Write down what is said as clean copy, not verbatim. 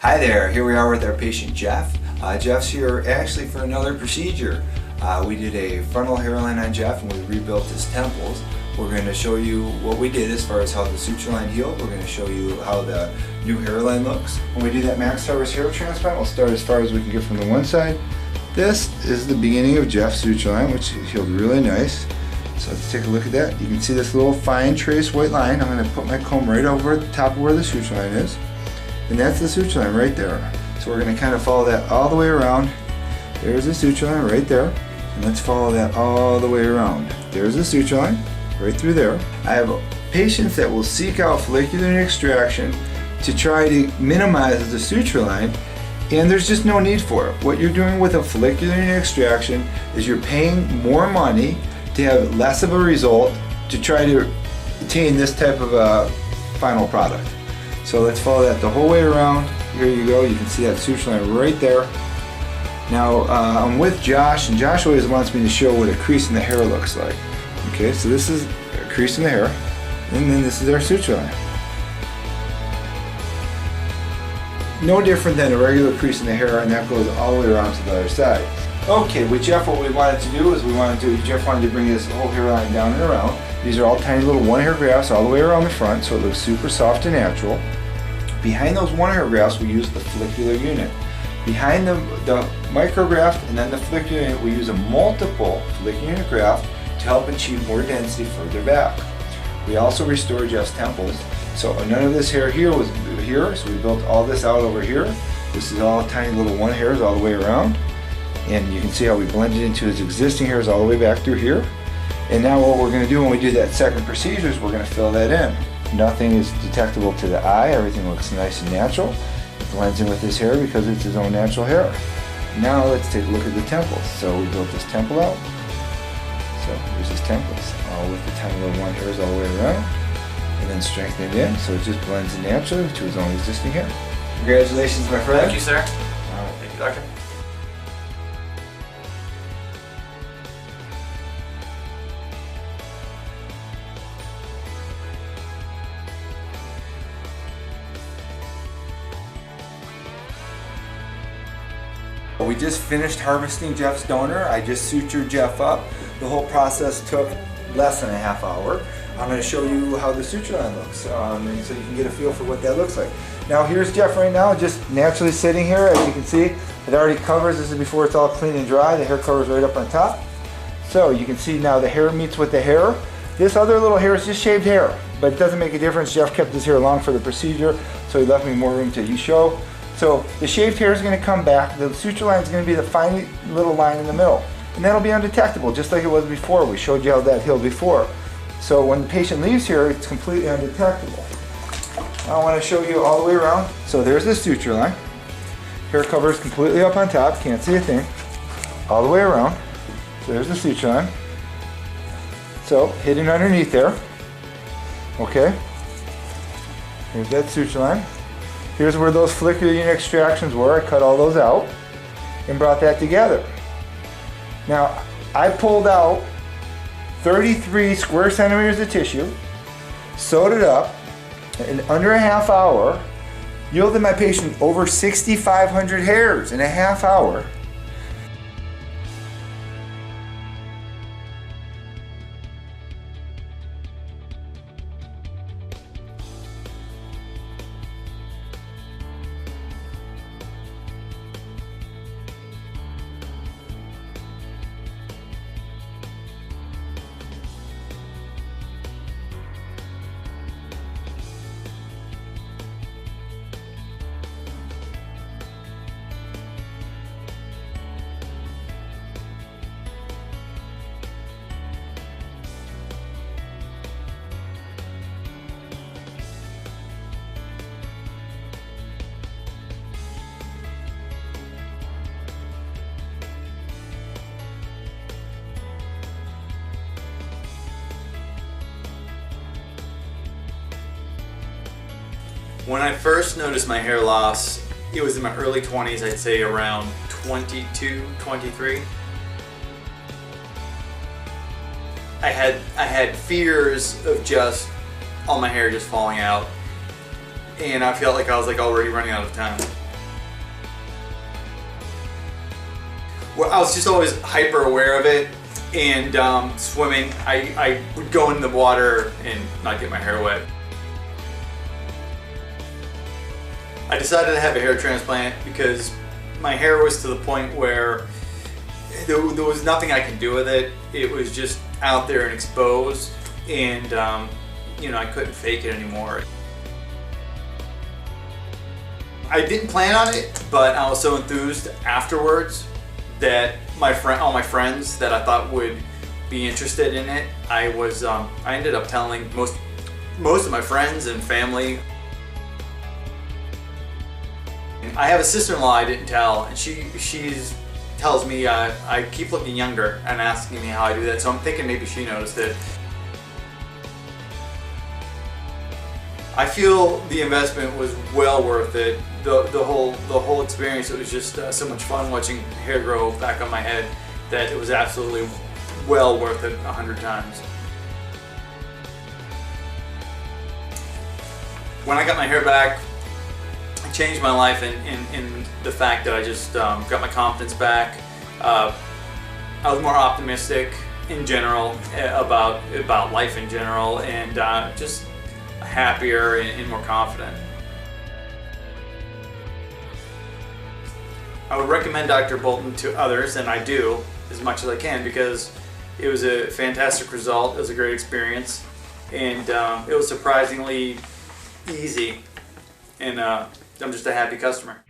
Hi there, here we are with our patient Jeff. Jeff's here actually for another procedure. We did a frontal hairline on Jeff and we rebuilt his temples. We're going to show you what we did as far as how the suture line healed. We're going to show you how the new hairline looks. When we do that MaxHarvest hair transplant, we'll start as far as we can get from the one side. This is the beginning of Jeff's suture line, which healed really nice. So let's take a look at that. You can see this little fine trace white line. I'm going to put my comb right over the top of where the suture line is. And that's the suture line right there. So we're going to kind of follow that all the way around. There's the suture line right there. And let's follow that all the way around. There's the suture line right through there. I have patients that will seek out follicular extraction to try to minimize the suture line, and there's just no need for it. What you're doing with a follicular extraction is you're paying more money to have less of a result to try to attain this type of a final product. So let's follow that the whole way around. Here you go, you can see that suture line right there. Now I'm with Josh, and Josh always wants me to show what a crease in the hair looks like. Okay, so this is a crease in the hair, and then this is our suture line. No different than a regular crease in the hair, and that goes all the way around to the other side. Okay, with Jeff, what we wanted to do is Jeff wanted to bring his whole hairline down and around. These are all tiny little one hair grafts all the way around the front, so it looks super soft and natural. Behind those one hair grafts, we use the follicular unit. Behind the micrograft and then the follicular unit, we use a multiple follicular unit graft to help achieve more density further back. We also restore Jeff's temples. So none of this hair here was here, so we built all this out over here. This is all tiny little one hairs all the way around. And you can see how we blended into his existing hairs all the way back through here. And now what we're going to do when we do that second procedure is we're going to fill that in. Nothing is detectable to the eye, everything looks nice and natural. It blends in with his hair because it's his own natural hair. Now let's take a look at the temples. So we built this temple out. So here's his temples, all with the tiny little one hairs all the way around. And then strengthen it in so it just blends in naturally to his own existing hair. Congratulations, my friend. Thank you, sir. Thank you, doctor. We just finished harvesting Jeff's donor. I just sutured Jeff up. The whole process took less than a half hour. I'm going to show you how the suture line looks, and so you can get a feel for what that looks like. Now here's Jeff right now, just naturally sitting here. As you can see, it already covers. This is before it's all clean and dry. The hair covers right up on top. So you can see now the hair meets with the hair. This other little hair is just shaved hair, but it doesn't make a difference. Jeff kept his hair long for the procedure, so he left me more room to show. So the shaved hair is going to come back. The suture line is going to be the fine little line in the middle, and that'll be undetectable, just like it was before. We showed you how that healed before. So when the patient leaves here, it's completely undetectable. I want to show you all the way around. So there's the suture line. Hair covers completely up on top, can't see a thing. All the way around. So there's the suture line. So hidden underneath there. Okay. Here's that suture line. Here's where those follicular unit extractions were. I cut all those out and brought that together. Now, I pulled out 33 square centimeters of tissue, sewed it up, in under a half hour, yielded my patient over 6,500 hairs in a half hour. When I first noticed my hair loss, it was in my early 20s, I'd say around 22, 23. I had fears of just all my hair just falling out, and I felt like I was like already running out of time. Well, I was just always hyper aware of it, and swimming, I would go in the water and not get my hair wet. I decided to have a hair transplant because my hair was to the point where there was nothing I could do with it. It was just out there and exposed, and you know, I couldn't fake it anymore. I didn't plan on it, but I was so enthused afterwards that all my friends that I thought would be interested in it, I ended up telling most of my friends and family. I have a sister-in-law I didn't tell, and she tells me I keep looking younger and asking me how I do that, so I'm thinking maybe she noticed it. I feel the investment was well worth it. The whole experience, it was just so much fun watching hair grow back on my head that it was absolutely well worth it 100 times. When I got my hair back, it changed my life in the fact that I just got my confidence back. I was more optimistic in general about life in general, and just happier and more confident. I would recommend Dr. Bolton to others, and I do as much as I can, because it was a fantastic result. It was a great experience, and it was surprisingly easy, and I'm just a happy customer.